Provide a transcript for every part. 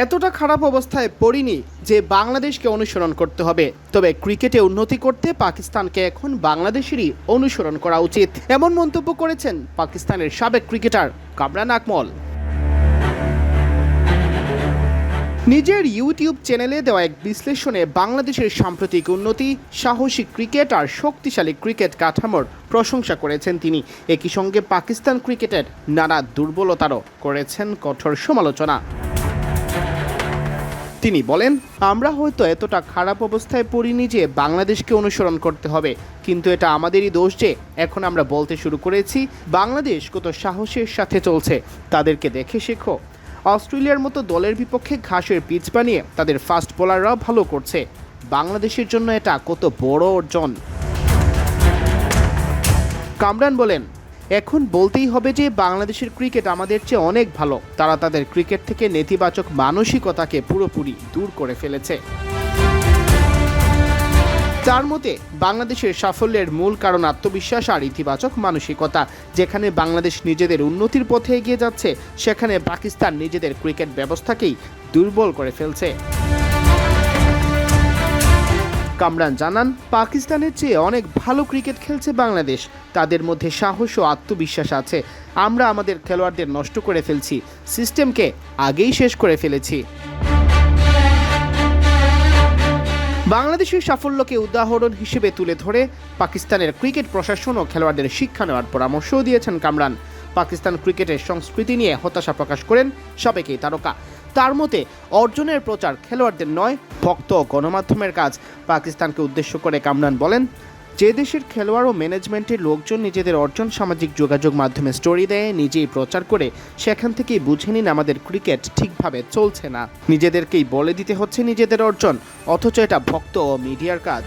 এতটা খারাপ অবস্থায় পড়িনি যে বাংলাদেশকে অনুসরণ করতে হবে, তবে ক্রিকেটে উন্নতি করতে পাকিস্তানকে এখন বাংলাদেশেরই অনুসরণ করা উচিত, এমন মন্তব্য করেছেন পাকিস্তানের সাবেক ক্রিকেটার কামরান আকমল। নিজের ইউটিউব চ্যানেলে দেওয়া এক বিশ্লেষণে বাংলাদেশের সাম্প্রতিক উন্নতি, সাহসী ক্রিকেট আর শক্তিশালী ক্রিকেট কাঠামোর প্রশংসা করেছেন তিনি। একই সঙ্গে পাকিস্তান ক্রিকেটের নানা দুর্বলতারও করেছেন কঠোর সমালোচনা। তিনি বলেন, আমরা হয়তো এতটা খারাপ অবস্থায় পড়িনি যে বাংলাদেশকে অনুসরণ করতে হবে, কিন্তু এটা আমাদেরই দোষ যে এখন আমরা বলতে শুরু করেছি বাংলাদেশ কত সাহসের সাথে চলছে, তাদেরকে দেখে শেখো। অস্ট্রেলিয়ার মতো দলের বিপক্ষে ঘাসের পিচ বানিয়ে তাদের ফাস্ট বোলাররাও ভালো করছে, বাংলাদেশের জন্য এটা কত বড় অর্জন। কামরান বলেন, এখন বলতেই হবে যে বাংলাদেশের ক্রিকেট আমাদের চেয়ে অনেক ভালো, তারা তাদের ক্রিকেট থেকে নেতিবাচক মানসিকতাকে পুরোপুরি দূর করে ফেলেছে। তার মতে বাংলাদেশের সাফল্যের মূল কারণ আত্মবিশ্বাস আর ইতিবাচক মানসিকতা। যেখানে বাংলাদেশ নিজেদের উন্নতির পথে এগিয়ে যাচ্ছে, সেখানে পাকিস্তান নিজেদের ক্রিকেট ব্যবস্থাকেই দুর্বল করে ফেলছে। কামরান জানান, পাকিস্তানের চেয়ে অনেক ভালো ক্রিকেট খেলছে বাংলাদেশ, তাদের মধ্যে সাহস ও আত্মবিশ্বাস আছে। আমরা আমাদের খেলোয়াড়দের নষ্ট করে ফেলছি, সিস্টেমকে আগেই শেষ করে ফেলেছি। বাংলাদেশের সাফল্যকে উদাহরণ হিসেবে তুলে ধরে পাকিস্তানের ক্রিকেট প্রশাসন ও খেলোয়াড়দের শিক্ষা নেওয়ার পরামর্শও দিয়েছেন কামরান। পাকিস্তান ক্রিকেটের সংস্কৃতি নিয়ে হতাশা প্রকাশ করেন সাবেক এই তারকা। তার মতে অর্জনের প্রচার খেলোয়াড়দের নয়, ভক্ত ও গণমাধ্যমের কাজ। পাকিস্তানকে উদ্দেশ্য করে কামরান বলেন, যে দেশের খেলোয়াড় ও ম্যানেজমেন্টের লোকজন নিজেদের অর্জন সামাজিক যোগাযোগ মাধ্যমে স্টোরি দেয়, নিজেই প্রচার করে, সেখান থেকেই বুঝে নিন আমাদের ক্রিকেট ঠিকভাবে চলছে না। নিজেদেরকেই বলে দিতে হচ্ছে নিজেদের অর্জন, অথচ এটা ভক্ত ও মিডিয়ার কাজ।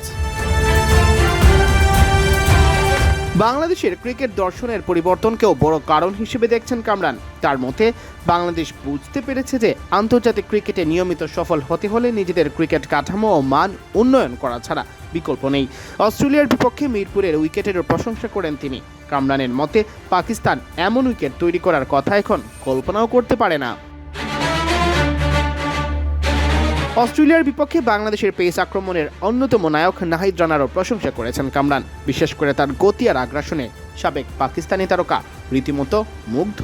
বাংলাদেশের ক্রিকেট দর্শনের পরিবর্তনকেও বড় কারণ হিসেবে দেখছেন কামরান। তার মতে বাংলাদেশ বুঝতে পেরেছে যে আন্তর্জাতিক ক্রিকেটে নিয়মিত সফল হতে হলে নিজেদের ক্রিকেট কাঠামো ও মান উন্নয়ন করা ছাড়া বিকল্প নেই। অস্ট্রেলিয়ার বিপক্ষে মিরপুরের উইকেটেরও প্রশংসা করেন তিনি। কামরানের মতে পাকিস্তান এমন উইকেট তৈরি করার কথা এখন কল্পনাও করতে পারে না। অস্ট্রেলিয়ার বিপক্ষে বাংলাদেশের পেস আক্রমণের অন্যতম নায়ক নাহিদ রানারও প্রশংসা করেছেন কামরান। বিশেষ করে তার গতি আর আগ্রাসনে সাবেক পাকিস্তানি তারকা রীতিমতো মুগ্ধ।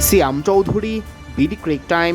সিয়াম চৌধুরী, বিডি ক্রিক টাইম।